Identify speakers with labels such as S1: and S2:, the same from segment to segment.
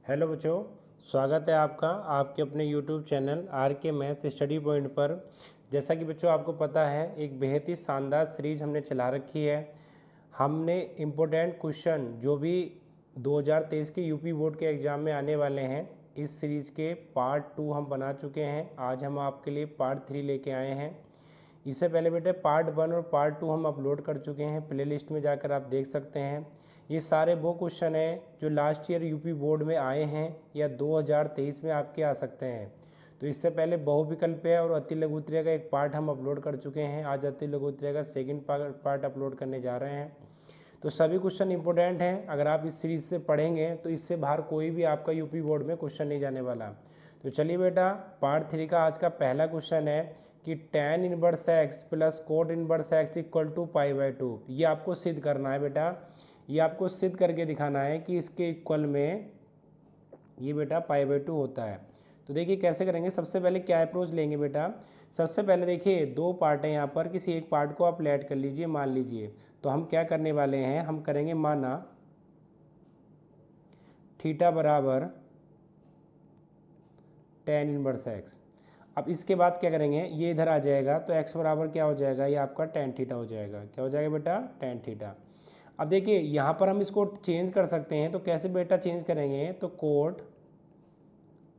S1: Hello बच्चों, स्वागत है आपका आपके अपने यूट्यूब चैनल आर के मैथ्स स्टडी पॉइंट पर। जैसा कि बच्चों आपको पता है, एक बेहद ही शानदार सीरीज हमने चला रखी है। हमने इम्पोर्टेंट क्वेश्चन जो भी 2023 के यूपी बोर्ड के एग्ज़ाम में आने वाले हैं, इस सीरीज़ के पार्ट 2 हम बना चुके हैं। आज हम आपके लिए पार्ट 3 लेके आए हैं। इससे पहले बेटे पार्ट 1 और पार्ट 2 हम अपलोड कर चुके हैं, प्लेलिस्ट में जाकर आप देख सकते हैं। ये सारे वो क्वेश्चन हैं जो लास्ट ईयर यूपी बोर्ड में आए हैं या 2023 में आपके आ सकते हैं। तो इससे पहले बहुविकल्पीय और अति लघुत्तरीय का एक पार्ट हम अपलोड कर चुके हैं। आज अति लघुत्तरीय का सेकंड पार्ट अपलोड करने जा रहे हैं। तो सभी क्वेश्चन इंपॉर्टेंट हैं। अगर आप इस सीरीज से पढ़ेंगे तो इससे बाहर कोई भी आपका यूपी बोर्ड में क्वेश्चन नहीं जाने वाला। तो चलिए बेटा, पार्ट 3 का आज का पहला क्वेश्चन है कि tan inverse x plus cot inverse x equal to π/2। ये आपको सिद्ध करना है बेटा, ये आपको सिद्ध करके दिखाना है कि इसके इक्वल में ये बेटा π/2 होता है। तो देखिए कैसे करेंगे। सबसे पहले क्या अप्रोच लेंगे बेटा, सबसे पहले देखिए दो पार्ट है यहाँ पर, किसी एक पार्ट को आप लेट कर लीजिए, मान लीजिए। तो हम क्या करने वाले हैं, हम करेंगे माना थीटा बराबर tan इनवर्स एक्स। अब इसके बाद क्या करेंगे, ये इधर आ जाएगा तो x बराबर क्या हो जाएगा, ये आपका tan थीटा हो जाएगा। क्या हो जाएगा बेटा, tan थीटा। अब देखिए यहाँ पर हम इसको चेंज कर सकते हैं। तो कैसे बेटा चेंज करेंगे, तो कोट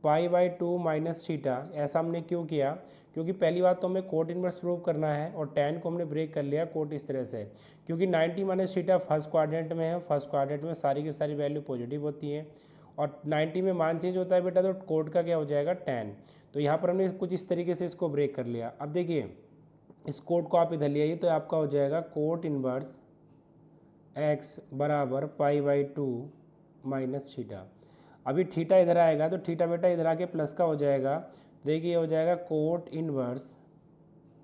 S1: π/2 माइनस थीटा। ऐसा हमने क्यों किया, क्योंकि पहली बात तो हमें कोट इनवर्स प्रूव करना है और tan को हमने ब्रेक कर लिया कोट इस तरह से, क्योंकि 90 माइनस थीटा फर्स्ट क्वाड्रेंट में है। फर्स्ट क्वाड्रेंट में सारी की सारी वैल्यू पॉजिटिव होती है और 90 में मान चेंज होता है बेटा, तो कोट का क्या हो जाएगा, tan। तो यहाँ पर हमने कुछ इस तरीके से इसको ब्रेक कर लिया। अब देखिए इस कोट को आप इधर ले आइए तो आपका हो जाएगा कोट इनवर्स एक्स बराबर π/2 माइनस थीटा। अभी थीटा इधर आएगा तो थीटा बेटा इधर आके प्लस का हो जाएगा। देखिए हो जाएगा कोट इनवर्स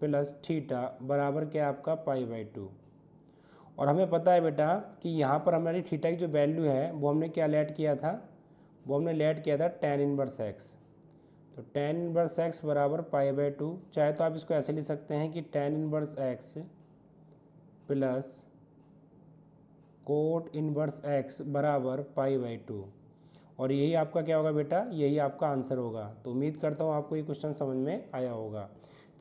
S1: प्लस थीटा बराबर क्या आपका π/2। और हमें पता है बेटा कि यहाँ पर हमारी थीटा की जो वैल्यू है वो हमने क्या लेट किया था, वो हमने लेट किया था tan इनवर्स एक्स। तो tan इनवर्स एक्स बराबर π/2। चाहे तो आप इसको ऐसे लिख सकते हैं कि tan inverse x plus cot inverse x बराबर π/2। और यही आपका क्या होगा बेटा, यही आपका आंसर होगा। तो उम्मीद करता हूँ आपको ये क्वेश्चन समझ में आया होगा।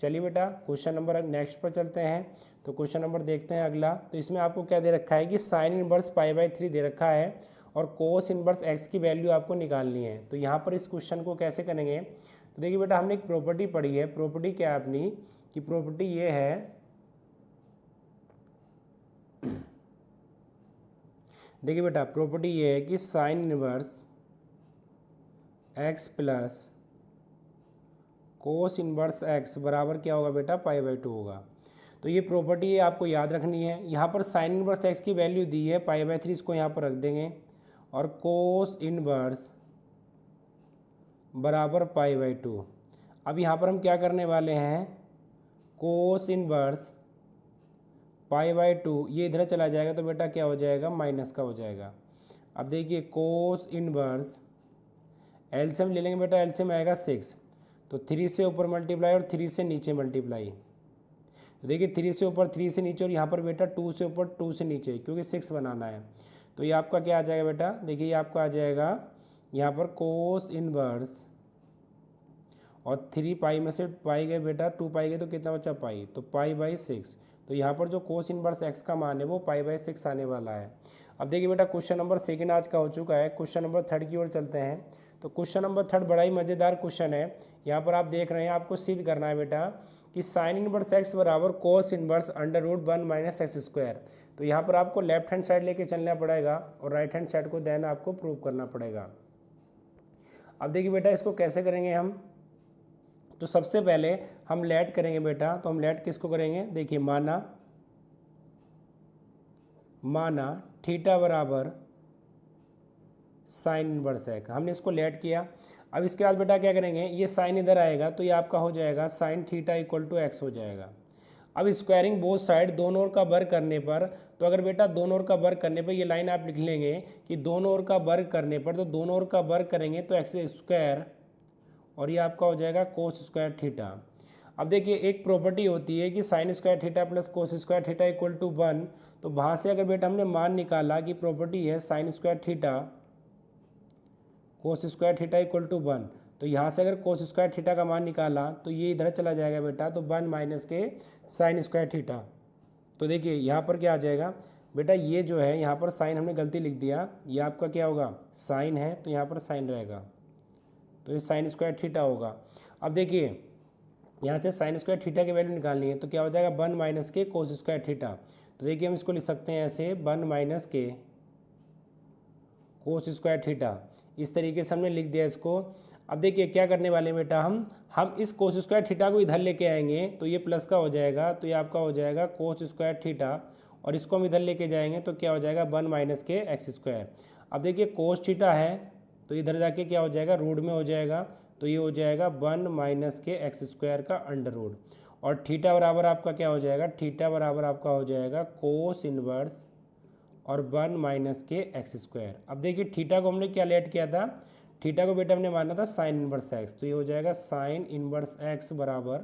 S1: चलिए बेटा क्वेश्चन नंबर नेक्स्ट पर चलते हैं। तो क्वेश्चन नंबर देखते हैं अगला। तो इसमें आपको क्या दे रखा है कि साइन इनवर्स π/3 दे रखा है और कोस इनवर्स एक्स की वैल्यू आपको निकालनी है। तो यहाँ पर इस क्वेश्चन को कैसे करेंगे, तो देखिए बेटा हमने एक प्रॉपर्टी पढ़ी है। प्रॉपर्टी क्या है अपनी, कि प्रॉपर्टी ये है, देखिए बेटा प्रॉपर्टी ये है कि sign inverse x plus cos inverse x बराबर क्या होगा बेटा, π/2 होगा। तो ये प्रॉपर्टी आपको याद रखनी है। यहाँ पर साइन इनवर्स एक्स की वैल्यू दी है π/3, इसको यहाँ पर रख देंगे, और कोस इनवर्स बराबर π/2। अब यहाँ पर हम क्या करने वाले हैं, कोस इनवर्स π/2 ये इधर चला जाएगा तो बेटा क्या हो जाएगा, माइनस का हो जाएगा। अब देखिए कोस इनवर्स एलसीएम ले लेंगे बेटा, एलसीएम आएगा 6। तो 3 से ऊपर मल्टीप्लाई और 3 से नीचे मल्टीप्लाई। तो देखिए 3 से ऊपर 3 से नीचे, और यहाँ पर बेटा 2 से ऊपर 2 से नीचे, क्योंकि 6 बनाना है। तो ये आपका क्या आ जाएगा बेटा, देखिए ये आपका आ जाएगा यहाँ पर कोस इनवर्स, और 3 पाई में से पाई गए बेटा, 2 पाई गए तो कितना बचा पाई, तो π/6। तो यहाँ पर जो कोस इनवर्स एक्स का मान है वो π/6 आने वाला है। अब देखिए बेटा क्वेश्चन नंबर सेकंड आज का हो चुका है। क्वेश्चन नंबर थर्ड की ओर चलते हैं। तो क्वेश्चन नंबर थर्ड बड़ा ही मज़ेदार क्वेश्चन है। यहाँ पर आप देख रहे हैं, आपको सिद्ध करना है बेटा कि साइन इनवर्स एक्स बराबर cos inverse √1 minus x square. तो यहाँ पर आपको लेफ्ट हैंड साइड लेके चलना पड़ेगा और राइट हैंड साइड को देन आपको प्रूव करना पड़ेगा। अब देखिए बेटा इसको कैसे करेंगे हम, तो सबसे पहले हम लेट करेंगे बेटा। तो हम लेट किसको करेंगे, देखिए माना थीटा बराबर साइन इनवर्स एक्स, हमने इसको लेट किया। अब इसके बाद बेटा क्या करेंगे, ये साइन इधर आएगा तो ये आपका हो जाएगा sine theta equal to x हो जाएगा। अब स्क्वायरिंग बोथ साइड, दोनों ओर का वर्ग करने पर, तो अगर बेटा दोनों ओर का वर्ग करने पर ये लाइन आप लिख लेंगे कि दोनों ओर का वर्ग करने पर, तो दोनों ओर का वर्ग करेंगे तो एक्स स्क्वायर, और ये आपका हो जाएगा कोस स्क्वायर थीटा। अब देखिए एक प्रॉपर्टी होती है कि sine square theta plus cos square theta equal to 1। तो वहाँ से अगर बेटा हमने मान निकाला कि प्रॉपर्टी है sine square theta cos square theta equal to 1। तो यहाँ से अगर कोस स्क्वायर थीटा का मान निकाला तो ये इधर चला जाएगा बेटा, तो 1 माइनस के साइन स्क्वायर थीटा। तो देखिए यहाँ पर क्या आ जाएगा बेटा, ये जो है यहाँ पर साइन हमने गलती लिख दिया, ये आपका क्या होगा साइन है, तो यहाँ पर साइन रहेगा, तो ये साइन स्क्वायर थीटा होगा। अब देखिए यहाँ से साइन स्क्वायर थीटा की वैल्यू निकालनी है, तो क्या हो जाएगा 1 माइनस के कोस स्क्वायर थीटा। तो देखिए हम इसको लिख सकते हैं ऐसे 1 माइनस के कोस स्क्वायर थीटा, इस तरीके से हमने लिख दिया इसको। अब देखिए क्या करने वाले हैं बेटा, हम इस कोस स्क्वायर थीटा को इधर लेके आएंगे तो ये प्लस का हो जाएगा, तो ये आपका हो जाएगा कोस स्क्वायर थीटा, और इसको हम इधर लेके जाएंगे तो क्या हो जाएगा 1 माइनस के एक्स स्क्वायर। अब देखिए कोस थीटा है तो इधर जाके क्या हो जाएगा रूट में हो जाएगा, तो ये हो जाएगा 1 माइनस के एक्स स्क्वायर का अंडर रूट, और थीटा बराबर आपका क्या हो जाएगा, थीटा बराबर आपका हो जाएगा कोस इनवर्स और 1 माइनस के एक्स स्क्वायर। अब देखिए थीटा को हमने क्या लेट किया था, थीटा को बेटा हमने माना था साइन इनवर्स एक्स, तो ये हो जाएगा साइन इनवर्स एक्स बराबर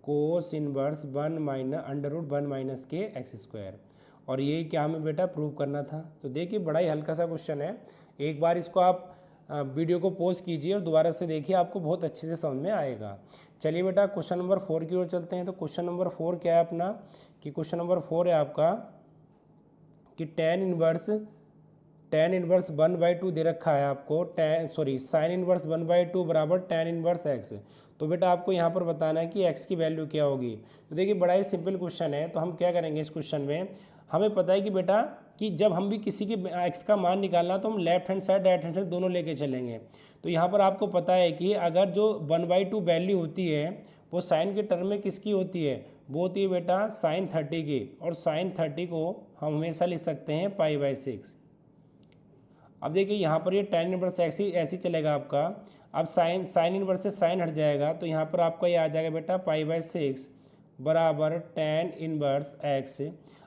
S1: cos inverse 1 minus under root 1 minus के एक्स स्क्वायर। और ये क्या हमें बेटा प्रूव करना था। तो देखिए बड़ा ही हल्का सा क्वेश्चन है, एक बार इसको आप वीडियो को पॉज कीजिए और दोबारा से देखिए, आपको बहुत अच्छे से समझ में आएगा। चलिए बेटा क्वेश्चन नंबर 4 की ओर चलते हैं। तो क्वेश्चन नंबर 4 क्या है अपना, कि क्वेश्चन नंबर 4 है आपका कि टेन इनवर्स 1/2 दे रखा है आपको, साइन इनवर्स 1/2 बराबर टेन इनवर्स एक्स। तो बेटा आपको यहाँ पर बताना है कि एक्स की वैल्यू क्या होगी। तो देखिए बड़ा ही सिंपल क्वेश्चन है, तो हम क्या करेंगे इस क्वेश्चन में, हमें पता है कि बेटा कि जब हम भी किसी की एक्स का मान निकालना तो हम left hand side right hand side दोनों लेके चलेंगे। तो यहाँ पर आपको पता है कि अगर जो 1/2 वैल्यू होती है वो साइन के टर्म में किसकी होती है, वो होती है बेटा साइन 30 की, और साइन 30 को हम हमेशा लिख सकते हैं π/6। अब देखिए यहाँ पर ये टेन इनवर्स एक्स ही ऐसे ही चलेगा आपका। अब साइन इनवर्स से साइन हट जाएगा, तो यहाँ पर आपका ये आ जाएगा बेटा π/6 बराबर टेन इनवर्स एक्स।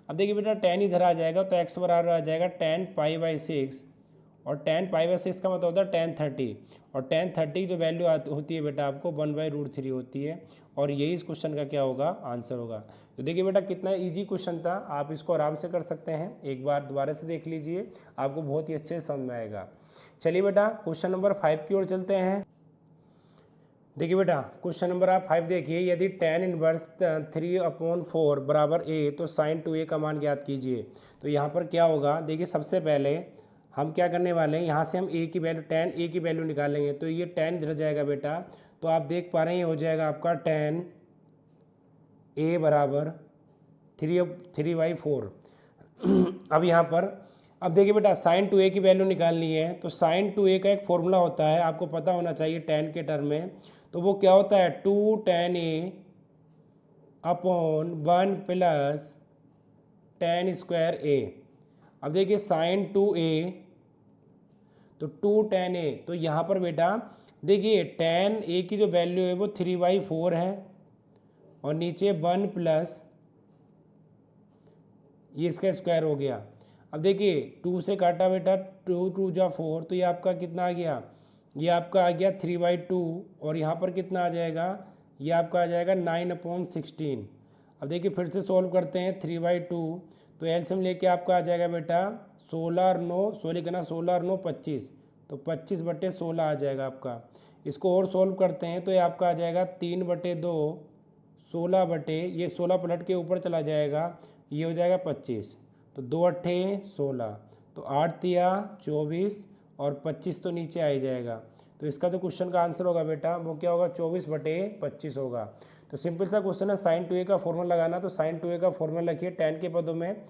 S1: अब देखिए बेटा टेन इधर आ जाएगा तो एक्स बराबर आ जाएगा टेन π/6, और टेन π/6 का मतलब होता है टेन 30, और टेन 30 की जो वैल्यू होती है बेटा आपको 1/√3 होती है, और यही इस क्वेश्चन का क्या होगा आंसर होगा। तो देखिए बेटा कितना इजी क्वेश्चन था, आप इसको आराम से कर सकते हैं, एक बार दोबारा से देख लीजिए, आपको बहुत ही अच्छे से समझ में आएगा। चलिए बेटा क्वेश्चन नंबर 5 की ओर चलते हैं। देखिए बेटा क्वेश्चन नंबर आप 5 देखिए, यदि टेन इनवर्स 3/4 बराबर ए, तो साइन 2a का मान ज्ञात कीजिए। तो यहाँ पर क्या होगा, देखिए सबसे पहले हम क्या करने वाले हैं, यहाँ से हम ए की वैल्यू टेन ए की वैल्यू निकालेंगे, तो ये टेन इधर जाएगा बेटा, तो आप देख पा रहे हैं ये हो जाएगा आपका टेन ए बराबर 3/4। अब यहाँ पर अब देखिए बेटा साइन 2a की वैल्यू निकालनी है, तो साइन 2a का एक फॉर्मूला होता है, आपको पता होना चाहिए टेन के टर्म में, तो वो क्या होता है 2 tan a upon 1 plus ten square a। अब देखिए साइन 2a तो 2 tan a, तो यहाँ पर बेटा देखिए tan a की जो वैल्यू है वो 3/4 है, और नीचे 1 प्लस ये इसका स्क्वायर हो गया। अब देखिए 2 से काटा बेटा, 2 2 जा 4, तो ये आपका कितना आ गया, ये आपका आ गया 3/2, और यहाँ पर कितना आ जाएगा, ये आपका आ जाएगा 9/16। अब देखिए फिर से सॉल्व करते हैं, 3/2 तो एलसीएम लेके आपका आ जाएगा बेटा 16 और 9, 16 कहना 16 और 9 25, तो 25/16 आ जाएगा आपका। इसको और सॉल्व करते हैं तो ये आपका आ जाएगा 3/2, 16 ये 16 पलट के ऊपर चला जाएगा, ये हो जाएगा 25, तो 2 8 16, तो 8 तिया 24, और 25 तो नीचे आ ही जाएगा। तो इसका जो क्वेश्चन का आंसर होगा बेटा वो क्या होगा 24/25 होगा। तो सिंपल सा क्वेश्चन है, साइन 2a का फॉर्मूला लगाना, तो साइन 2a का फॉर्मूला लिखिए टेन के पदों में।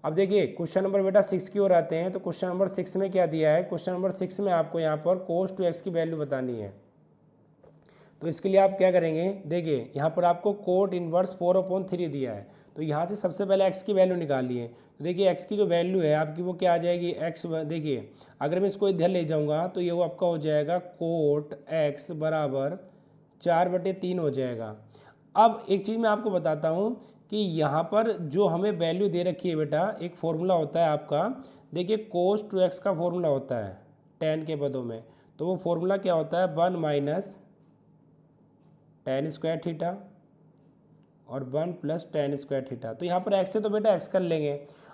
S1: अब देखिए क्वेश्चन नंबर बेटा 6 की ओर आते हैं। तो क्वेश्चन नंबर 6 में क्या दिया है, क्वेश्चन नंबर 6 में आपको यहाँ पर cos 2x की वैल्यू बतानी है। तो इसके लिए आप क्या करेंगे, देखिए यहाँ पर आपको कोट इनवर्स 4/3 दिया है, तो यहाँ से सबसे पहले x की वैल्यू निकाली है। तो देखिए x की जो वैल्यू है आपकी वो क्या आ जाएगी, x देखिए अगर मैं इसको इधर ले जाऊँगा तो ये वो आपका हो जाएगा कोट x बराबर 4/3 हो जाएगा। अब एक चीज़ मैं आपको बताता हूँ कि यहाँ पर जो हमें वैल्यू दे रखी है बेटा, एक फॉर्मूला होता है आपका, देखिए cos 2x का फॉर्मूला होता है टेन के पदों में, तो वो फॉर्मूला क्या होता है 1 माइनस टेन स्क्वायर थीटा और 1 प्लस टेन स्क्वायर थीटा। तो यहाँ पर x से तो बेटा x कर लेंगे।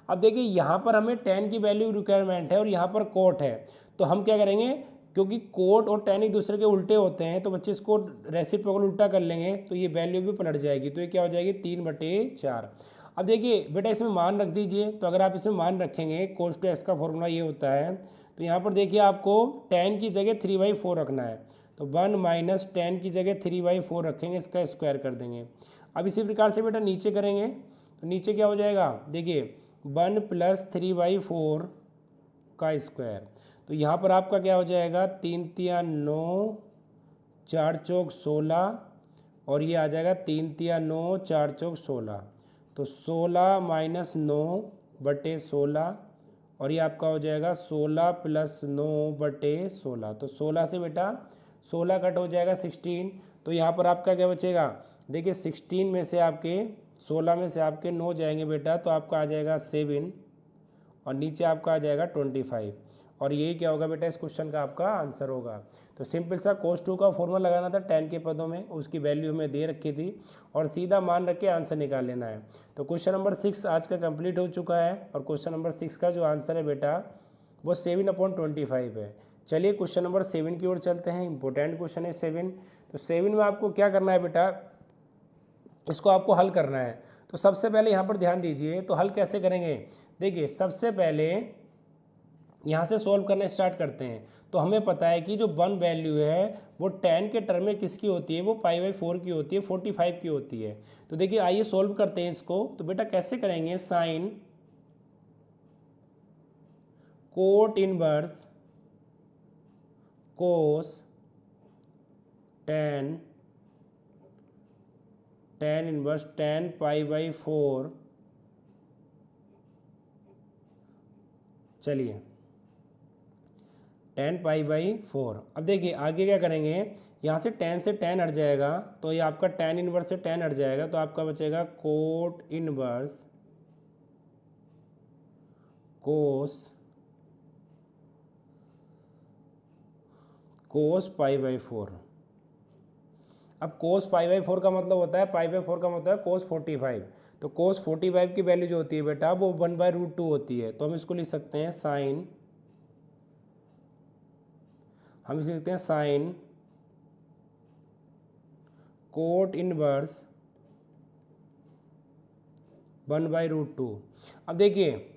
S1: अब देखिए यहाँ पर हमें tan की वैल्यू रिक्वायरमेंट है और यहाँ पर कोट है, तो हम क्या करेंगे, क्योंकि कोट और tan एक दूसरे के उल्टे होते हैं, तो बच्चे इसको रेसिप्रोकल उल्टा कर लेंगे तो ये वैल्यू भी पलट जाएगी, तो ये क्या हो जाएगी 3/4। अब देखिए बेटा इसमें मान रख दीजिए, तो अगर आप इसमें मान रखेंगे cos टू एक्स का फॉर्मूला ये होता है, तो यहाँ पर देखिए आपको tan की जगह 3/4 रखना है, तो 1 माइनस tan की जगह 3/4 रखेंगे, इसका स्क्वायर कर देंगे। अब इसी प्रकार से बेटा नीचे करेंगे, तो नीचे क्या हो जाएगा, देखिए 1 + 3/4 का स्क्वायर, तो यहाँ पर आपका क्या हो जाएगा 3 × 9, 4 × 16 और ये आ जाएगा 3 × 9, 4 × 16, तो 16 - 9/16 और ये आपका हो जाएगा 16 + 9/16, तो 16 से बेटा 16 कट हो जाएगा 16, तो यहाँ पर आपका क्या बचेगा, देखिए 16 में से आपके 16 में से आपके 9 जाएंगे बेटा, तो आपका आ जाएगा 7 और नीचे आपका आ जाएगा 25 और यही क्या होगा बेटा इस क्वेश्चन का आपका आंसर होगा। तो सिंपल सा cos 2 का फॉर्मूला लगाना था tan के पदों में, उसकी वैल्यू हमें दे रखी थी और सीधा मान रख के आंसर निकाल लेना है। तो क्वेश्चन नंबर 6 आज का कंप्लीट हो चुका है और क्वेश्चन नंबर 6 का जो आंसर है बेटा वो 7/25 है। चलिए क्वेश्चन नंबर 7 की ओर चलते हैं, इंपॉर्टेंट क्वेश्चन है 7। तो 7 में आपको क्या करना है बेटा, इसको आपको हल करना है। तो सबसे पहले यहाँ पर ध्यान दीजिए, तो हल कैसे करेंगे, देखिए सबसे पहले यहाँ से सॉल्व करना स्टार्ट करते हैं। तो हमें पता है कि जो 1 वैल्यू है वो tan के टर्म में किसकी होती है, वो π/4 की होती है, 45 की होती है। तो देखिए आइए सॉल्व करते हैं इसको। तो बेटा कैसे करेंगे, sine cot inverse cos tan inverse tan π/4, चलिए tan π/4। अब देखिए आगे क्या करेंगे, यहाँ से tan से tan हट जाएगा, तो ये आपका tan इनवर्स से tan हट जाएगा, तो आपका बचेगा कोट इनवर्स कोस π/4। अब कोस π/4 का मतलब होता है, π/4 का मतलब है कोस 45। तो कोस 45 की वैल्यू जो होती है बेटा वो 1/√2 होती है, तो हम इसको लिख सकते हैं साइन, हम इसे लिखते हैं साइन कोट इनवर्स 1/√2। अब देखिए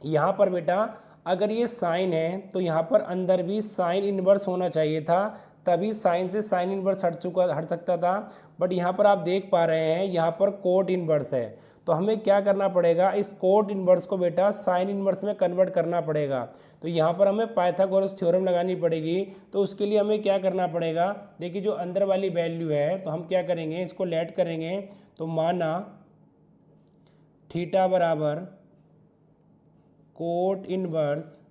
S1: यहाँ पर बेटा अगर ये साइन है तो यहाँ पर अंदर भी साइन इनवर्स होना चाहिए था, तभी साइन से साइन इनवर्स हट सकता था। बट यहाँ पर आप देख पा रहे हैं यहाँ पर कोट इनवर्स है, तो हमें क्या करना पड़ेगा, इस कोट इनवर्स को बेटा साइन इनवर्स में कन्वर्ट करना पड़ेगा। तो यहाँ पर हमें पाइथागोरस थ्योरम लगानी पड़ेगी। तो उसके लिए हमें क्या करना पड़ेगा, देखिए जो अंदर वाली वैल्यू है तो हम क्या करेंगे, इसको लेट करेंगे। तो माना थीटा बराबर कोट इनवर्स,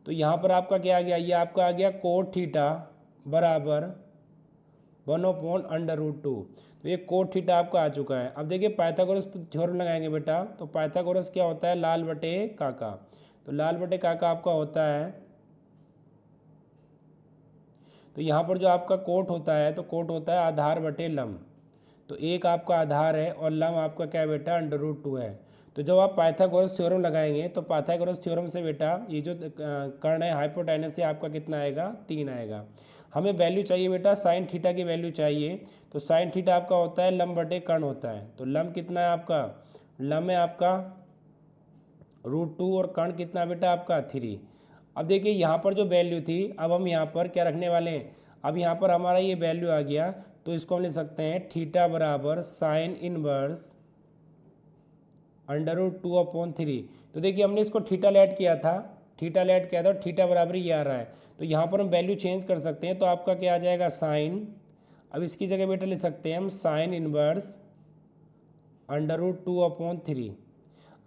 S1: तो यहाँ पर आपका क्या आ गया, ये आपका आ गया कोट थीटा बराबर 1/√2। तो ये कोट थीटा आपका आ चुका है। अब देखिए पाइथागोरस थ्योरम लगाएंगे बेटा, तो पाइथागोरस क्या होता है, लाल बटे काका। तो लाल बटे काका आपका होता है, तो यहाँ पर जो आपका कोट होता है तो कोट होता है आधार बटे लंब। तो एक आपका आधार है और लंब आपका क्या है बेटा √2 है। तो जब आप पाइथागोरस थ्योरम लगाएंगे तो पाइथागोरस थ्योरम से बेटा ये जो कर्ण है हाइपोटेनस से आपका कितना आएगा, 3 आएगा। हमें वैल्यू चाहिए बेटा साइन थीटा की वैल्यू चाहिए। तो साइन थीटा आपका होता है लंब बटे कर्ण होता है। तो लंब कितना है आपका, लंब है आपका √2 और कर्ण कितना बेटा आपका 3। अब देखिए यहाँ पर जो वैल्यू थी, अब हम यहाँ पर क्या रखने वाले हैं, अब यहाँ पर हमारा ये वैल्यू आ गया, तो इसको हम लिख सकते हैं थीटा बराबर साइन इनवर्स √2/3। तो देखिए हमने इसको थीटा लेट किया था, थीटा लेट किया था, थीटा बराबर ये आ रहा है। तो यहाँ पर हम वैल्यू चेंज कर सकते हैं, तो आपका क्या आ जाएगा साइन, अब इसकी जगह बेटा लिख सकते हैं हम साइन इनवर्स √2/3।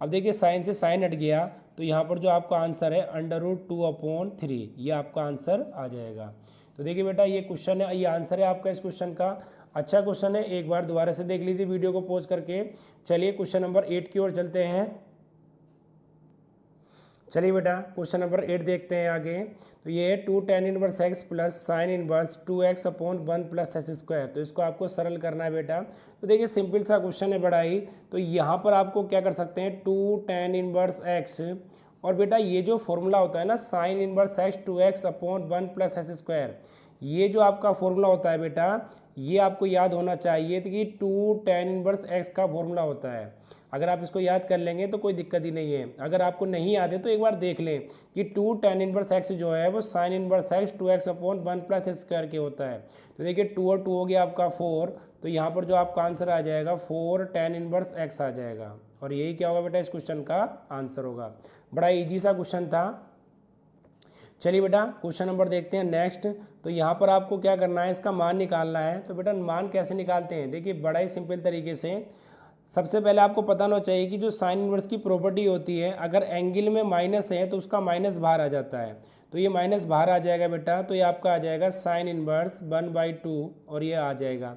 S1: अब देखिए साइन से साइन हट गया, तो यहाँ पर जो आपका आंसर है √2/3, ये आपका आंसर आ जाएगा। तो देखिए बेटा ये क्वेश्चन है, ये आंसर है आपका इस क्वेश्चन का। अच्छा क्वेश्चन है, एक बार दोबारा से देख लीजिए वीडियो को पॉज करके। चलिए क्वेश्चन नंबर 8 की ओर चलते हैं। चलिए बेटा क्वेश्चन नंबर 8 देखते हैं आगे। तो ये है 2 tan inverse x plus sine inverse 2x upon 1 plus S square. तो इसको आपको सरल करना है बेटा। तो देखिए सिंपल सा क्वेश्चन है बड़ा ही। तो यहाँ पर आपको क्या कर सकते हैं 2 tan इनवर्स एक्स, और बेटा ये जो फॉर्मूला होता है ना sign inverse x 2x upon 1 plus S square, ये जो आपका फॉर्मूला होता है बेटा, ये आपको याद होना चाहिए कि 2 tan इनवर्स एक्स का फॉर्मूला होता है। अगर आप इसको याद कर लेंगे तो कोई दिक्कत ही नहीं है। अगर आपको नहीं याद है तो एक बार देख लें कि 2 tan इनवर्स एक्स जो है वो sign inverse x 2x upon 1 plus x square के होता है। तो देखिए 2 और 2 हो गया आपका 4, तो यहाँ पर जो आपका आंसर आ जाएगा 4 tan इनवर्स एक्स आ जाएगा, और यही क्या होगा बेटा इस क्वेश्चन का आंसर होगा। बड़ा इजी सा क्वेश्चन था। चलिए बेटा क्वेश्चन नंबर देखते हैं नेक्स्ट। तो यहाँ पर आपको क्या करना है, इसका मान निकालना है। तो बेटा मान कैसे निकालते हैं, देखिए बड़ा ही सिंपल तरीके से। सबसे पहले आपको पता होना चाहिए कि जो साइन इनवर्स की प्रॉपर्टी होती है, अगर एंगल में माइनस है तो उसका माइनस बाहर आ जाता है। तो ये माइनस बाहर आ जाएगा बेटा, तो ये आपका आ जाएगा साइन इनवर्स 1/2, और ये आ जाएगा।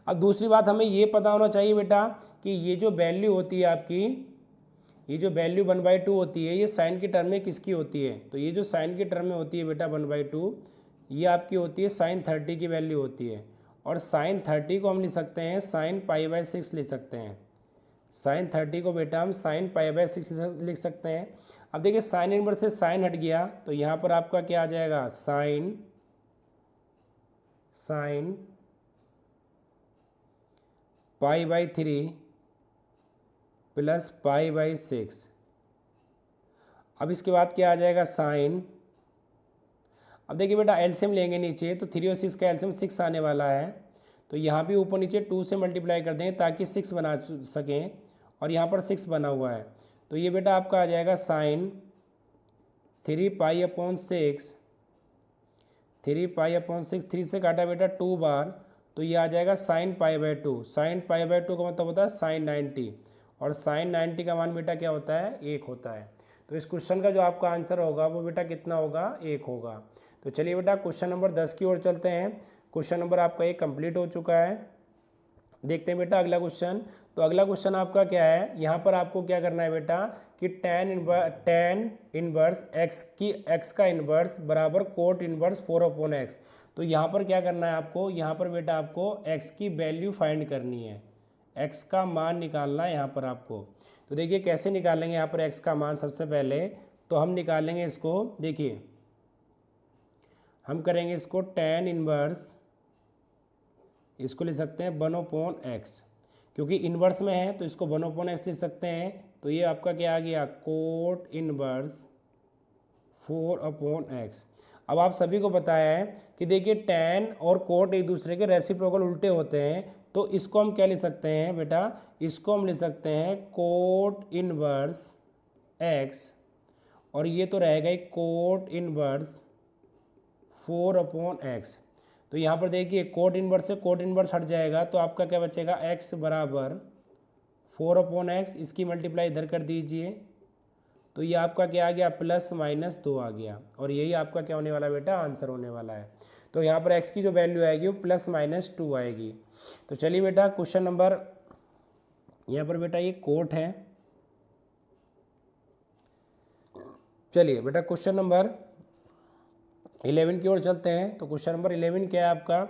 S1: अब दूसरी बात हमें ये पता होना चाहिए बेटा कि ये जो वैल्यू होती है आपकी, ये जो वैल्यू 1/2 होती है, ये साइन की टर्म में किसकी होती है। तो ये जो साइन की टर्म में होती है बेटा 1/2, ये आपकी होती है साइन 30 की वैल्यू होती है। और साइन 30 को हम लिख सकते हैं साइन π/6 लिख सकते हैं। साइन 30 को बेटा हम साइन π/6 लिख सकते हैं। अब देखिए साइन इनवर्स से साइन हट गया, तो यहाँ पर आपका क्या आ जाएगा साइन π/3 प्लस π/6। अब इसके बाद क्या आ जाएगा साइन। अब देखिए बेटा एलसीएम लेंगे नीचे, तो 3 और 6 का एलसीएम 6 आने वाला है। तो यहाँ भी ऊपर नीचे 2 से मल्टीप्लाई कर देंगे ताकि 6 बना सकें, और यहाँ पर 6 बना हुआ है। तो ये बेटा आपका आ जाएगा साइन 3π/6, 3π/6, 3 से काटा बेटा 2 बार, तो ये आ जाएगा साइन π/2। साइन π/2 का मतलब होता है साइन 90, और साइन 90 का मान बेटा क्या होता है 1 होता है। तो इस क्वेश्चन का जो आपका आंसर होगा वो बेटा कितना होगा 1 होगा। तो चलिए बेटा क्वेश्चन नंबर 10 की ओर चलते हैं। क्वेश्चन नंबर आपका 1 कंप्लीट हो चुका है। देखते हैं बेटा अगला क्वेश्चन। तो अगला क्वेश्चन आपका क्या है, यहाँ पर आपको क्या करना है बेटा कि tan इनवर्स एक्स का इनवर्स बराबर कोट इनवर्स 4/x। तो यहाँ पर क्या करना है आपको, यहाँ पर बेटा आपको x की वैल्यू फाइंड करनी है, x का मान निकालना है यहाँ पर आपको। तो देखिए कैसे निकालेंगे यहाँ पर x का मान। सबसे पहले तो हम निकालेंगे इसको, देखिए हम करेंगे इसको tan इनवर्स, इसको लिख सकते हैं 1/x, क्योंकि इनवर्स में है तो इसको 1/x लिख सकते हैं। तो ये आपका क्या आ गया कोट इनवर्स 4/x। अब आप सभी को पता है कि देखिए tan और कोट एक दूसरे के रेसिप्रोकल उल्टे होते हैं, तो इसको हम क्या लिख सकते हैं बेटा, इसको हम लिख सकते हैं कोट इनवर्स x, और ये तो रहेगा एक कोट इनवर्स 4/x। तो यहाँ पर देखिए कोट इनवर्स से कोट इनवर्स हट जाएगा, तो आपका क्या बचेगा x बराबर 4/x। इसकी मल्टीप्लाई इधर कर दीजिए, तो ये आपका क्या आ गया +-2 आ गया, और यही आपका क्या होने वाला बेटा आंसर होने वाला है। तो यहाँ पर x की जो वैल्यू आएगी वो +-2 आएगी। तो चलिए बेटा क्वेश्चन नंबर, यहाँ पर बेटा ये कोट है। चलिए बेटा क्वेश्चन नंबर 11 की ओर चलते हैं। तो क्वेश्चन नंबर 11 क्या है आपका,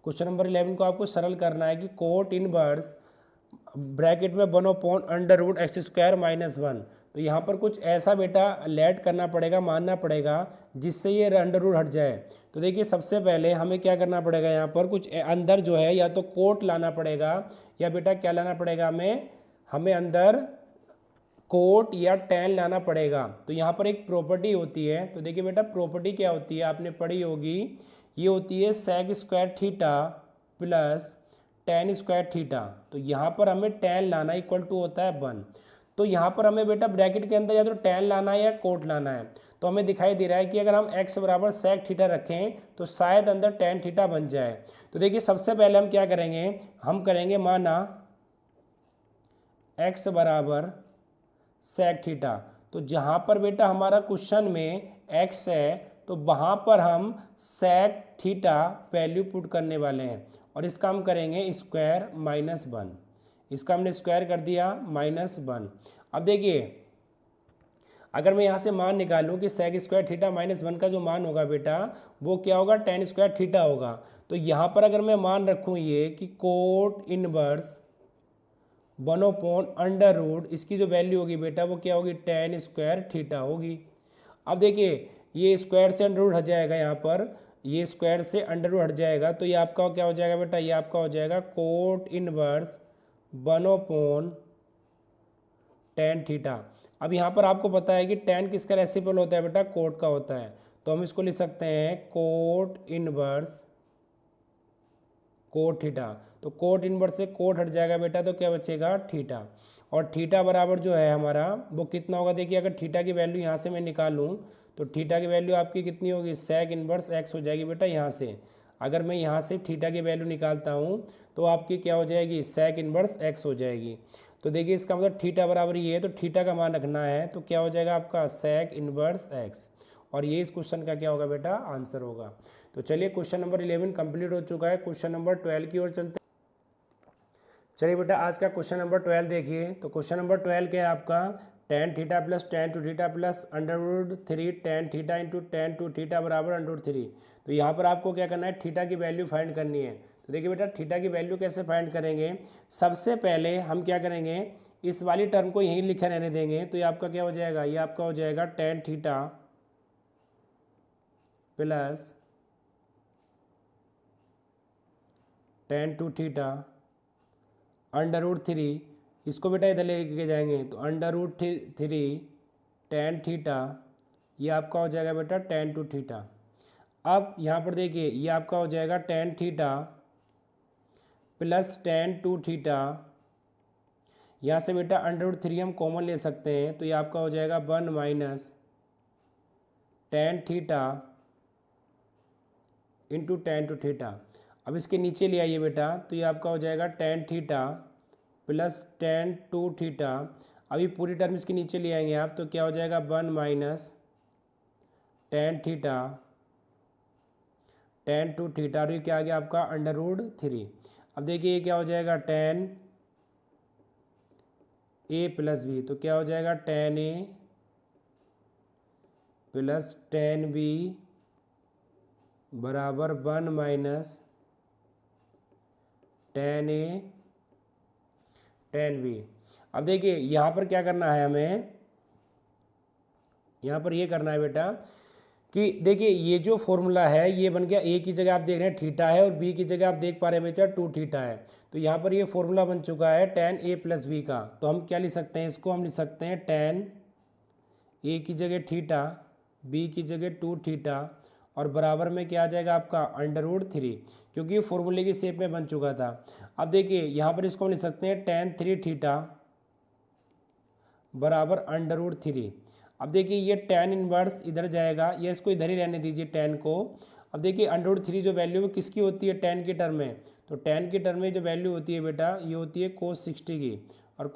S1: क्वेश्चन नंबर 11 को आपको सरल करना है कि कोट इनवर्स ब्रैकेट में 1/√x² - 1। तो यहाँ पर कुछ ऐसा बेटा लेट करना पड़ेगा, मानना पड़ेगा जिससे ये अंडर रूट हट जाए। तो देखिए सबसे पहले हमें क्या करना पड़ेगा, यहाँ पर कुछ अंदर जो है या तो कोट लाना पड़ेगा या बेटा क्या लाना पड़ेगा हमें अंदर कोट या tan लाना पड़ेगा। तो यहाँ पर एक प्रॉपर्टी होती है, तो देखिए बेटा प्रॉपर्टी क्या होती है आपने पढ़ी होगी, ये होती है sec² theta plus tan² theta. तो यहाँ पर हमें tan लाना इक्वल टू होता है 1। तो यहाँ पर हमें बेटा ब्रैकेट के अंदर या तो tan लाना है या कोट लाना है। तो हमें दिखाई दे रहा है कि अगर हम x बराबर sec थीटा रखें तो शायद अंदर tan थीटा बन जाए। तो देखिए सबसे पहले हम क्या करेंगे, हम करेंगे माना x बराबर sec थीटा। तो जहाँ पर बेटा हमारा क्वेश्चन में x है तो वहाँ पर हम sec थीटा वैल्यू पुट करने वाले हैं, और इसका हम करेंगे स्क्वायर -1। इसका हमने स्क्वायर कर दिया -1। अब देखिए अगर मैं यहाँ से मान निकालूँ कि सेक स्क्वायर थीटा माइनस 1 का जो मान होगा बेटा वो क्या होगा, टेन स्क्वायर थीटा होगा। तो यहाँ पर अगर मैं मान रखूँ ये कि कोट इनवर्स 1/√, इसकी जो वैल्यू होगी बेटा वो क्या होगी, टेन स्क्वायर थीटा होगी। अब देखिए ये स्क्वायर से अंडर रूट हट जाएगा, यहाँ पर ये स्क्वायर से अंडर रूट हट जाएगा, तो ये आपका क्या हो जाएगा बेटा, ये आपका हो जाएगा कोट इनवर्स 1/tan थीटा। अब यहाँ पर आपको पता है कि tan किसका रेसिप्रोकल होता है बेटा, कोट का होता है, तो हम इसको लिख सकते हैं कोट इनवर्स कोट थीटा। तो कोट इनवर्स से कोट हट जाएगा बेटा, तो क्या बचेगा, थीटा। और थीटा बराबर जो है हमारा वो कितना होगा, देखिए अगर थीटा की वैल्यू यहाँ से मैं निकालूँ तो थीटा की वैल्यू आपकी कितनी होगी, सेक इनवर्स एक्स हो जाएगी बेटा। यहाँ से अगर मैं यहाँ से थीटा की वैल्यू निकालता हूँ तो आपकी क्या हो जाएगी, सेक इनवर्स एक्स हो जाएगी। तो देखिए इसका मतलब थीटा बराबर ये है, तो थीटा का मान रखना है, तो क्या हो जाएगा आपका सेक इनवर्स एक्स। और ये इस क्वेश्चन का क्या होगा बेटा, आंसर होगा। तो चलिए क्वेश्चन नंबर 11 कंप्लीट हो चुका है। क्वेश्चन नंबर 12 की ओर चलते हैं। चलिए बेटा आज का क्वेश्चन नंबर 12 देखिए। तो क्वेश्चन नंबर 12 क्या है आपका, tan theta plus tan 2 theta plus √3 tan theta into tan 2 theta बराबर √3। तो यहाँ पर आपको क्या करना है, थीटा की वैल्यू फाइंड करनी है। तो देखिए बेटा थीटा की वैल्यू कैसे फाइंड करेंगे, सबसे पहले हम क्या करेंगे, इस वाली टर्म को यहीं लिखे रहने देंगे। तो ये आपका क्या हो जाएगा, ये आपका हो जाएगा tan theta plus tan 2 theta √3, इसको बेटा इधर लेके जाएंगे तो √3 tan थीटा, ये आपका हो जाएगा बेटा tan 2 थीटा। अब यहाँ पर देखिए ये आपका हो जाएगा tan theta plus tan 2 theta, यहाँ से बेटा √3 हम कॉमन ले सकते हैं, तो ये आपका हो जाएगा 1 minus tan theta into tan 2 theta. अब इसके नीचे ले आइए बेटा, तो ये आपका हो जाएगा tan theta plus tan 2 theta. अभी पूरी टर्म इसके नीचे ले आएंगे आप, तो क्या हो जाएगा 1 minus tan theta tan 2 theta, और ये क्या आ गया आपका √3। अब देखिए ये क्या हो जाएगा tan a प्लस बी, तो क्या हो जाएगा tan a plus tan b बराबर 1 minus tan a tan b। अब देखिए यहाँ पर क्या करना है हमें, यहाँ पर ये करना है बेटा कि देखिए ये जो फॉर्मूला है ये बन गया, ए की जगह आप देख रहे हैं थीटा है और बी की जगह आप देख पा रहे हैं बेटा 2 थीटा है। तो यहाँ पर ये फॉर्मूला बन चुका है tan a प्लस बी का। तो हम क्या लिख सकते हैं, इसको हम लिख सकते हैं tan a की जगह थीटा, b की जगह 2 थीटा, और बराबर में क्या आ जाएगा आपका √3, क्योंकि ये फॉर्मूले की शेप में बन चुका था। अब देखिए यहाँ पर इसको हम लिख सकते हैं tan 3 थीटा बराबर √3। अब देखिए ये tan इनवर्स इधर जाएगा, ये इसको इधर ही रहने दीजिए tan को। अब देखिए √3 जो वैल्यू है किसकी होती है, tan के टर्म में। तो tan के टर्म में जो वैल्यू होती है बेटा ये होती है cos 60 की, और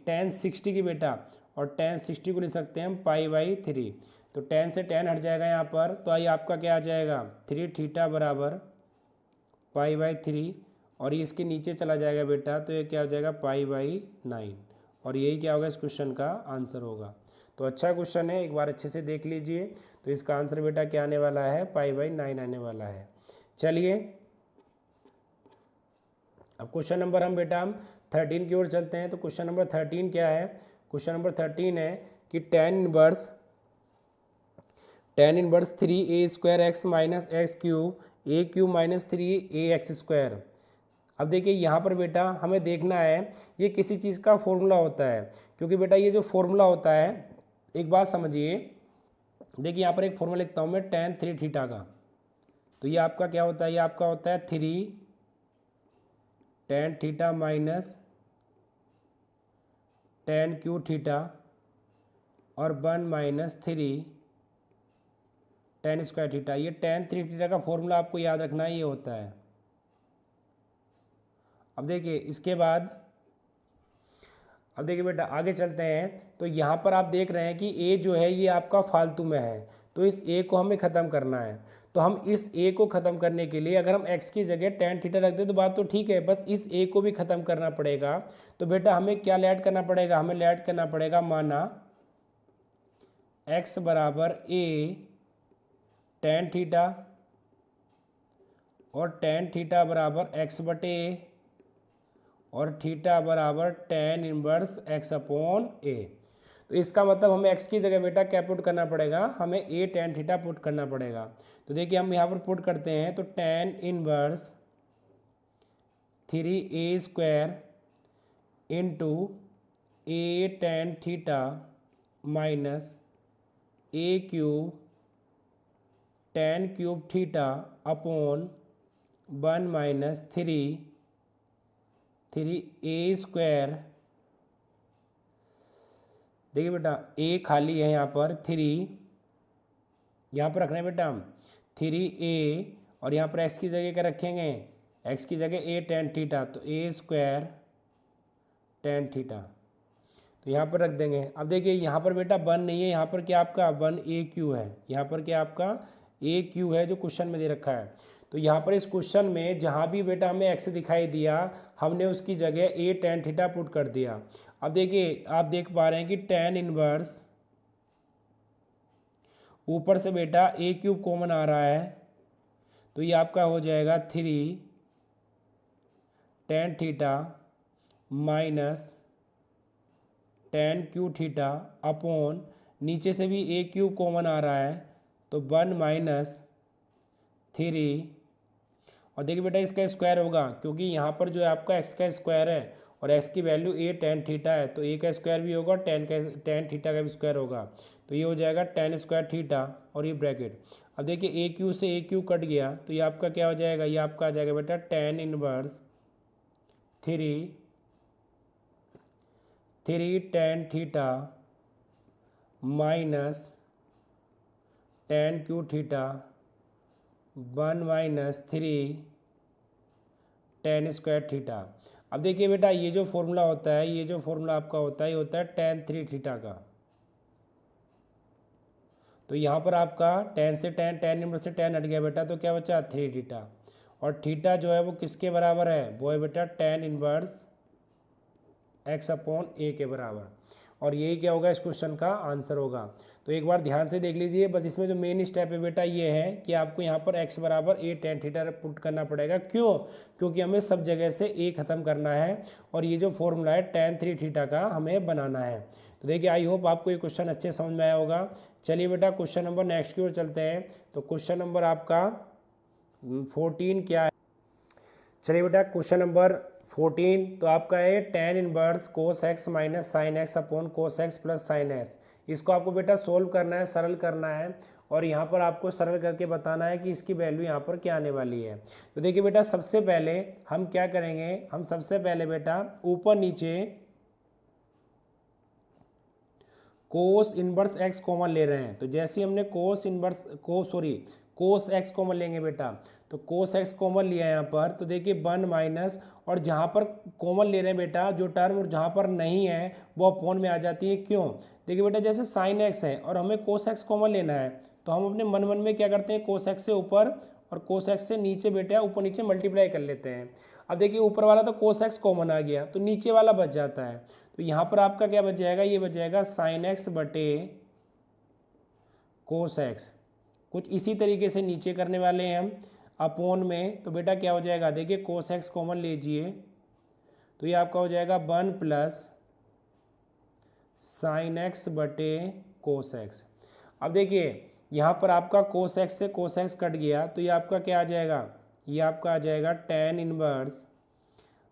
S1: tan 60 की बेटा, और tan 60 को लिख सकते हैं हम π/3। तो tan से tan हट जाएगा यहाँ पर, तो ये आपका क्या आ जाएगा 3 थीटा बराबर π/3, और ये इसके नीचे चला जाएगा बेटा, तो ये क्या हो जाएगा π/9। और यही क्या होगा इस क्वेश्चन का आंसर होगा। तो अच्छा क्वेश्चन है, एक बार अच्छे से देख लीजिए। तो इसका आंसर बेटा क्या आने वाला है, π/9 आने वाला है। चलिए अब क्वेश्चन नंबर हम बेटा 13 की ओर चलते हैं। तो क्वेश्चन नंबर 13 क्या है, क्वेश्चन नंबर 13 है कि tan inverse 3a² x minus x cube a³ minus 3ax²। अब देखिए यहाँ पर बेटा हमें देखना है ये किसी चीज़ का फॉर्मूला होता है, क्योंकि बेटा ये जो फॉर्मूला होता है, एक बात समझिए, देखिए यहाँ पर एक फॉर्मूला लिखता हूँ मैं tan 3 थीटा का। तो ये आपका क्या होता है, ये आपका होता है 3 tan theta minus tan Q theta और 1 माइनस 3 tan स्क्वायर थीटा। ये tan 3 थीटा का फॉर्मूला आपको याद रखना है, ये होता है। अब देखिए इसके बाद, अब देखिए बेटा आगे चलते हैं। तो यहाँ पर आप देख रहे हैं कि ए जो है ये आपका फालतू में है, तो इस ए को हमें ख़त्म करना है। तो हम इस ए को ख़त्म करने के लिए अगर हम एक्स की जगह tan थीटा रख दें तो बात तो ठीक है, बस इस ए को भी ख़त्म करना पड़ेगा। तो बेटा हमें क्या ऐड करना पड़ेगा, हमें ऐड करना पड़ेगा माना एक्स बराबर ए टेन थीटा और टेन थीटा बराबर एक्स बटे ए और थीटा बराबर टेन इनवर्स एक्स अपॉन ए। तो इसका मतलब हमें एक्स की जगह बेटा क्या पुट करना पड़ेगा, हमें ए टेन थीटा पुट करना पड़ेगा। तो देखिए हम यहाँ पर पुट करते हैं तो tan inverse 3a² into A tan theta minus A cube tan cube theta upon 1 minus 3a²। देखिए बेटा ए खाली है यहाँ पर, 3 यहाँ पर रखना है बेटा हम 3a और यहाँ पर एक्स की जगह क्या रखेंगे, एक्स की जगह ए टेन थीटा, तो a² टेन थीटा तो यहाँ पर रख देंगे। अब देखिए यहाँ पर बेटा 1 नहीं है, यहाँ पर क्या आपका 1a³ है, यहाँ पर क्या आपका a³ है जो क्वेश्चन में दे रखा है। तो यहाँ पर इस क्वेश्चन में जहाँ भी बेटा हमें एक्स दिखाई दिया हमने उसकी जगह ए टेन थीटा पुट कर दिया। अब देखिए आप देख पा रहे हैं कि टेन इनवर्स ऊपर से बेटा a³ कॉमन आ रहा है, तो ये आपका हो जाएगा 3 ten theta minus ten Q theta upon नीचे से भी a³ कॉमन आ रहा है तो 1 माइनस 3 और देखिए बेटा इसका स्क्वायर होगा क्योंकि यहाँ पर जो है आपका एक्स का स्क्वायर है और एक्स की वैल्यू ए टेन थीटा है, तो ए का स्क्वायर भी होगा और टेन थीटा का भी स्क्वायर होगा, तो ये हो जाएगा टेन स्क्वायर थीटा और ये ब्रैकेट। अब देखिए a³ से a³ कट गया तो ये आपका क्या हो जाएगा, ये आपका आ जाएगा बेटा tan inverse 3 ten theta minus ten Q theta 1 minus 3 ten square theta. अब देखिए बेटा ये जो फॉर्मूला होता है, ये जो फॉर्मूला आपका होता है ये होता है टेन 3 थीटा का। तो यहाँ पर आपका टेन से टेन इनवर्स से टेन हट गया बेटा, तो क्या बचा 3 थीटा और थीटा जो है वो किसके बराबर है, वो है बेटा टेन इनवर्स एक्स अपॉन ए के बराबर। और यही क्या होगा इस क्वेश्चन का आंसर होगा। तो एक बार ध्यान से देख लीजिए, बस इसमें जो मेन स्टेप है बेटा ये है कि आपको यहाँ पर x बराबर ए टेन थीटा पुट करना पड़ेगा। क्यों, क्योंकि हमें सब जगह से ए ख़त्म करना है और ये जो फॉर्मूला है टेन 3 थीटा का हमें बनाना है। तो देखिए आई होप आपको ये क्वेश्चन अच्छे समझ में आया होगा। चलिए बेटा क्वेश्चन नंबर नेक्स्ट की ओर चलते हैं। तो क्वेश्चन नंबर आपका 14 क्या है, चलिए बेटा क्वेश्चन नंबर 14 तो आपका है tan inverse cos x minus sine x upon cos x plus sine x. इसको आपको बेटा सोल्व करना है, सरल करना है और यहाँ पर आपको सरल करके बताना है कि इसकी वैल्यू यहाँ पर क्या आने वाली है। तो देखिए बेटा सबसे पहले हम क्या करेंगे, हम सबसे पहले बेटा ऊपर नीचे कोस इनवर्स एक्स कॉमन ले रहे हैं। तो जैसे ही हमने कोस एक्स कॉमन लेंगे बेटा, तो कोस एक्स कॉमन लिया है यहाँ पर, तो देखिए 1 माइनस और जहाँ पर कॉमन ले रहे हैं बेटा जो टर्म और जहाँ पर नहीं है वो अपॉन में आ जाती है। क्यों, देखिए बेटा जैसे साइन एक्स है और हमें कोस एक्स कॉमन लेना है तो हम अपने मन में क्या करते हैं, कोस एक्स से ऊपर और कोस एक्स से नीचे बेटा ऊपर नीचे मल्टीप्लाई कर लेते हैं। अब देखिए ऊपर वाला तो कोस एक्स कॉमन आ गया तो नीचे वाला बच जाता है। तो यहाँ पर आपका क्या बच जाएगा, ये बच जाएगा साइन एक्स बटे कोस एक्स। कुछ इसी तरीके से नीचे करने वाले हैं हम अपॉन में। तो बेटा क्या हो जाएगा, देखिए कोस एक्स कॉमन लीजिए तो ये आपका हो जाएगा 1 प्लस साइन एक्स बटे कोस एक्स। अब देखिए यहाँ पर आपका कोस एक्स से कोस एक्स कट गया तो ये आपका क्या आ जाएगा, ये आपका आ जाएगा tan inverse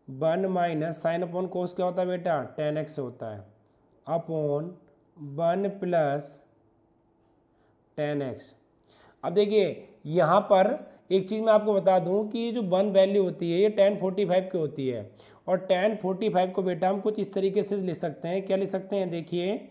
S1: 1 minus sine upon कोस क्या होता है बेटा, टेन एक्स होता है अपॉन 1 प्लस टेन एक्स। अब देखिए यहाँ पर एक चीज़ मैं आपको बता दूं कि ये जो 1 वैल्यू होती है ये tan 45 की होती है और tan 45 को बेटा हम कुछ इस तरीके से लिख सकते हैं। क्या लिख सकते हैं, देखिए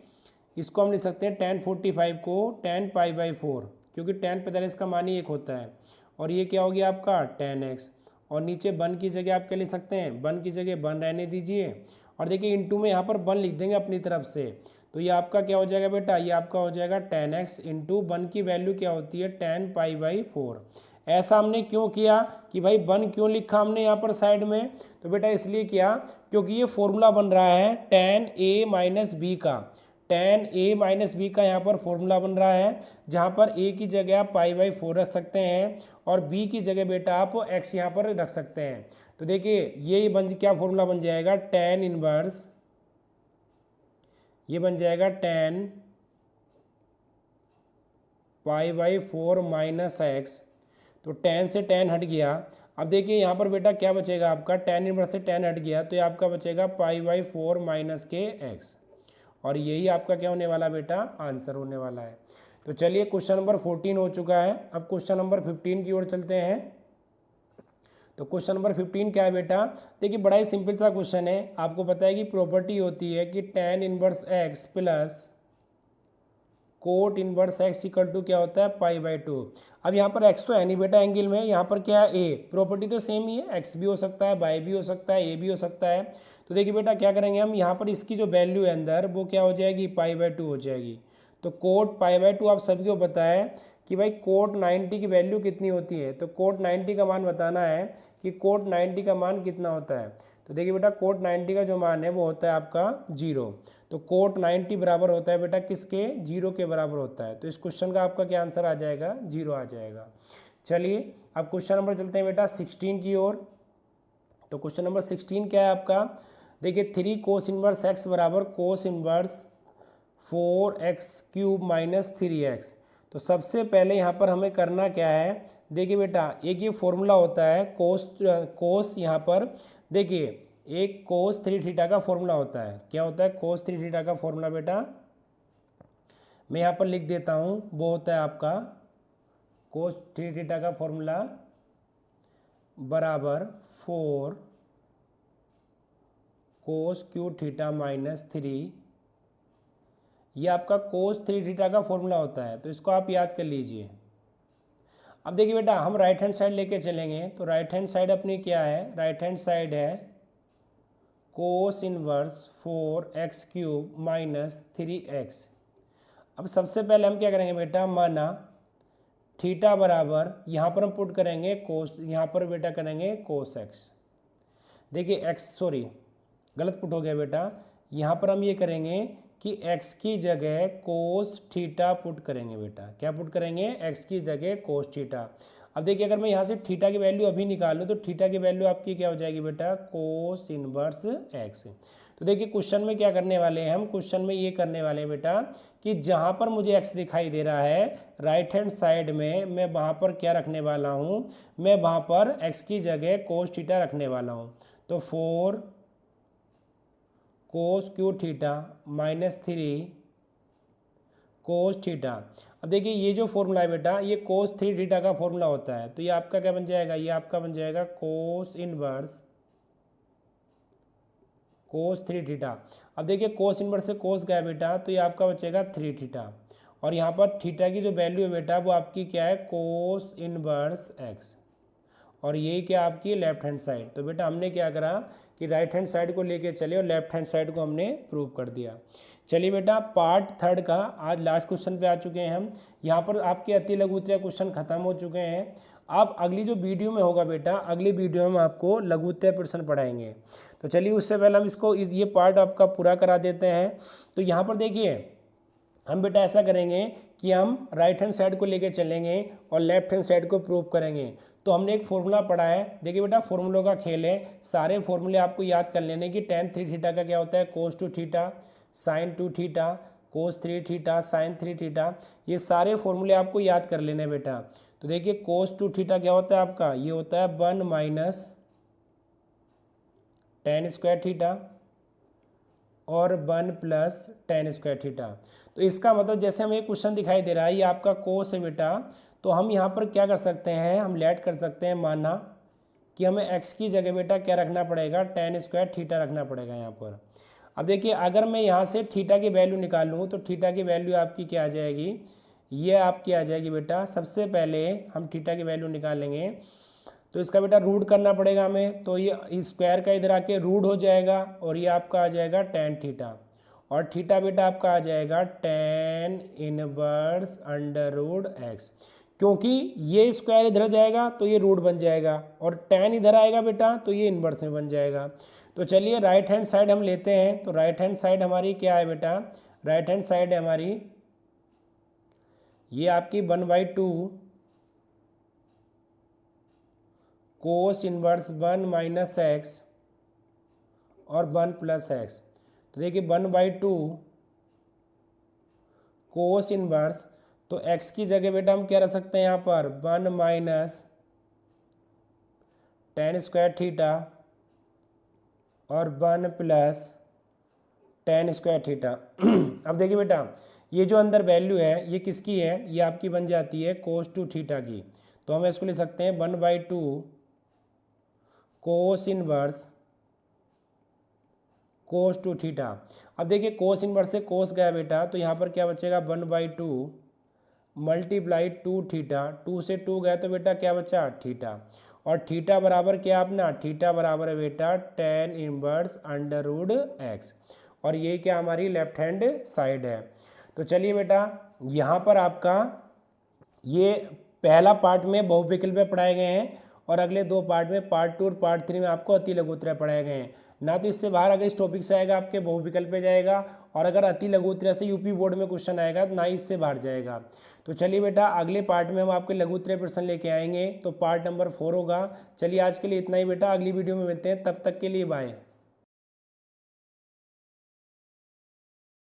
S1: इसको हम लिख सकते हैं tan 45 को tan π/4 क्योंकि tan 45 का मान ही एक होता है और ये क्या हो गया आपका tan x और नीचे 1 की जगह आप क्या लिख सकते हैं, 1 की जगह 1 रहने दीजिए और देखिए इंटू में यहाँ पर 1 लिख देंगे अपनी तरफ से। तो ये आपका क्या हो जाएगा बेटा, ये आपका हो जाएगा tan x इंटू 1 की वैल्यू क्या होती है tan π/4। ऐसा हमने क्यों किया कि भाई 1 क्यों लिखा हमने यहाँ पर साइड में, तो बेटा इसलिए किया क्योंकि ये फॉर्मूला बन रहा है tan a - b का। tan a माइनस बी का यहाँ पर फॉर्मूला बन रहा है, जहाँ पर a की जगह आप π/4 रख सकते हैं और b की जगह बेटा आप x यहाँ पर रख सकते हैं। तो देखिए ये क्या फॉर्मूला बन जाएगा, tan इनवर्स, ये बन जाएगा tan π/4 माइनस एक्स। तो tan से tan हट गया। अब देखिए यहाँ पर बेटा क्या बचेगा आपका, tan इनवर्स से tan हट गया तो ये आपका बचेगा π/4 माइनस के एक्स, और यही आपका क्या होने वाला बेटा, आंसर होने वाला है। तो चलिए क्वेश्चन नंबर 14 हो चुका है। अब क्वेश्चन नंबर 15 की ओर चलते हैं। तो क्वेश्चन नंबर 15 क्या है बेटा, देखिए बड़ा ही सिंपल सा क्वेश्चन है। आपको पता है कि प्रॉपर्टी होती है कि tan inverse x plus cot inverse x equal to क्या होता है, π/2। अब यहाँ पर x तो है नहीं बेटा एंगल में, यहाँ पर क्या है a, प्रॉपर्टी तो सेम ही है, x भी हो सकता है, y भी हो सकता है, a भी हो सकता है। तो देखिए बेटा क्या करेंगे हम, यहाँ पर इसकी जो वैल्यू है अंदर वो क्या हो जाएगी, π/2 हो जाएगी। तो कोट π/2 आप सभी को पता है कि भाई कोट 90 की वैल्यू कितनी होती है। तो कोट 90 का मान बताना है कि कोट 90 का मान कितना होता है। तो देखिए बेटा कोट 90 का जो मान है वो होता है आपका 0। तो कोट 90 बराबर होता है बेटा किसके, 0 के बराबर होता है। तो इस क्वेश्चन का आपका क्या आंसर आ जाएगा, 0 आ जाएगा। चलिए अब क्वेश्चन नंबर चलते हैं बेटा 16 की ओर। तो क्वेश्चन नंबर 16 क्या है आपका, देखिए 3 कोस इनवर्स एक्स बराबर cos inverse 4x³ minus 3x। तो सबसे पहले यहाँ पर हमें करना क्या है, देखिए बेटा एक ये फॉर्मूला होता है कोस यहाँ पर देखिए एक कोस 3 थीटा का फॉर्मूला होता है। क्या होता है, कोस 3 थीटा का फॉर्मूला बेटा मैं यहाँ पर लिख देता हूँ, वो होता है आपका कोस 3 थीटा का फॉर्मूला बराबर 4 कोस क्यू थीटा माइनस 3। ये आपका कोस 3 थीटा का फॉर्मूला होता है, तो इसको आप याद कर लीजिए। अब देखिए बेटा हम राइट हैंड साइड लेके चलेंगे। तो राइट हैंड साइड अपनी क्या है, राइट हैंड साइड है cos inverse 4x³ minus 3x। अब सबसे पहले हम क्या करेंगे बेटा, माना थीटा बराबर यहाँ पर हम पुट करेंगे कोस, यहाँ पर बेटा करेंगे कोस एक्स। देखिए एक्स सॉरी गलत पुट हो गया बेटा, यहाँ पर हम ये करेंगे कि x की जगह कोस थीटा पुट करेंगे बेटा। क्या पुट करेंगे, x की जगह कोस थीटा। अब देखिए अगर मैं यहाँ से थीटा की वैल्यू अभी निकालूँ तो थीटा की वैल्यू आपकी क्या हो जाएगी बेटा, कोस इनवर्स x। तो देखिए क्वेश्चन में क्या करने वाले हैं हम, क्वेश्चन में ये करने वाले हैं बेटा कि जहाँ पर मुझे x दिखाई दे रहा है राइट हैंड साइड में, मैं वहाँ पर क्या रखने वाला हूँ, मैं वहाँ पर x की जगह कोस थीटा रखने वाला हूँ। तो 4 cos cube theta minus 3 cos theta. अब देखिए ये जो फॉर्मूला है बेटा ये कोस 3 थीटा का फॉर्मूला होता है। तो ये आपका क्या बन जाएगा, ये आपका बन जाएगा कोस इनवर्स कोस 3 थीटा। अब देखिए कोस इनवर्स से कोस गया बेटा, तो ये आपका बचेगा 3 थीटा, और यहाँ पर थीटा की जो वैल्यू है बेटा वो आपकी क्या है, कोस इनवर्स एक्स, और यही क्या आपकी लेफ्ट हैंड साइड। तो बेटा हमने क्या करा कि राइट हैंड साइड को लेके चले और लेफ्ट हैंड साइड को हमने प्रूव कर दिया। चलिए बेटा पार्ट 3 का आज लास्ट क्वेश्चन पे आ चुके हैं हम। यहाँ पर आपके अति लघुत्तरीय क्वेश्चन खत्म हो चुके हैं। अब अगली जो वीडियो में होगा बेटा, अगली वीडियो में हम आपको लघुत्तरीय प्रश्न पढ़ाएंगे। तो चलिए उससे पहले हम इसको ये पार्ट आपका पूरा करा देते हैं। तो यहाँ पर देखिए हम बेटा ऐसा करेंगे कि हम राइट हैंड साइड को लेके चलेंगे और लेफ्ट हैंड साइड को प्रूव करेंगे। तो हमने एक फॉर्मूला पढ़ा है, देखिए बेटा फॉर्मूलों का खेल है, सारे फॉर्मूले आपको याद कर लेने की। tan 3 थीटा का क्या होता है, कोस 2 theta sine 2 theta cos 3 theta sine 3 theta, ये सारे फॉर्मूले आपको याद कर लेने बेटा। तो देखिए कोस 2 थीटा क्या होता है आपका, ये होता है 1 माइनस tan स्क्वायर थीटा और 1 प्लस tan स्क्वायर थीटा। तो इसका मतलब जैसे हमें क्वेश्चन दिखाई दे रहा है ये आपका कोस है बेटा, तो हम यहाँ पर क्या कर सकते हैं, हम लेट कर सकते हैं, माना कि हमें x की जगह बेटा क्या रखना पड़ेगा, tan स्क्वायर थीटा रखना पड़ेगा यहाँ पर। अब देखिए अगर मैं यहाँ से थीटा की वैल्यू निकालूँ तो थीटा की वैल्यू आपकी क्या आ जाएगी, ये आपकी आ जाएगी बेटा, सबसे पहले हम थीटा की वैल्यू निकालेंगे तो इसका बेटा रूट करना पड़ेगा हमें। तो ये स्क्वायर का इधर आके रूट हो जाएगा और ये आपका आ जाएगा tan थीटा, और थीटा बेटा आपका आ जाएगा tan inverse under root x, क्योंकि ये स्क्वायर इधर जाएगा तो ये रूट बन जाएगा और tan इधर आएगा बेटा तो ये इन्वर्स में बन जाएगा। तो चलिए राइट हैंड साइड हम लेते हैं। तो राइट हैंड साइड हमारी क्या है बेटा, राइट हैंड साइड है हमारी, ये आपकी 1/2 कोस इनवर्स 1 माइनस एक्स और 1 प्लस एक्स। तो देखिए 1/2 कोस इनवर्स, तो x की जगह बेटा हम क्या रख सकते हैं यहाँ पर 1 माइनस tan स्क्वायर थीटा और 1 प्लस tan स्क्वायर थीटा। अब देखिए बेटा ये जो अंदर वैल्यू है ये किसकी है, ये आपकी बन जाती है cos 2 थीटा की। तो हम इसको लिख सकते हैं 1/2 कोस इनवर्स कोस 2 थीटा। अब देखिए कोस इनवर्स से कोस गया बेटा, तो यहाँ पर क्या बचेगा 1/2 मल्टीप्लाई 2 थीटा, 2 से 2 गया तो बेटा क्या बचा थीटा, और थीटा बराबर क्या अपना, थीटा बराबर है बेटा tan inverse under root x, और ये क्या हमारी लेफ्ट हैंड साइड है। तो चलिए बेटा यहाँ पर आपका ये पहला पार्ट में बहुविकल्प पढ़ाए गए हैं, और अगले दो पार्ट में पार्ट 2 और पार्ट 3 में आपको अति लघुत्तरय पढ़ाए गए हैं। ना तो इससे बाहर अगर इस टॉपिक से आएगा आपके बहुविकल्प पे जाएगा, और अगर अति लघुत्तरय से यूपी बोर्ड में क्वेश्चन आएगा तो ना ही इससे बाहर जाएगा। तो चलिए बेटा अगले पार्ट में हम आपके लघुत्तरय प्रश्न लेके आएंगे, तो पार्ट नंबर 4 होगा। चलिए आज के लिए इतना ही बेटा, अगली वीडियो में मिलते हैं, तब तक के लिए बाय।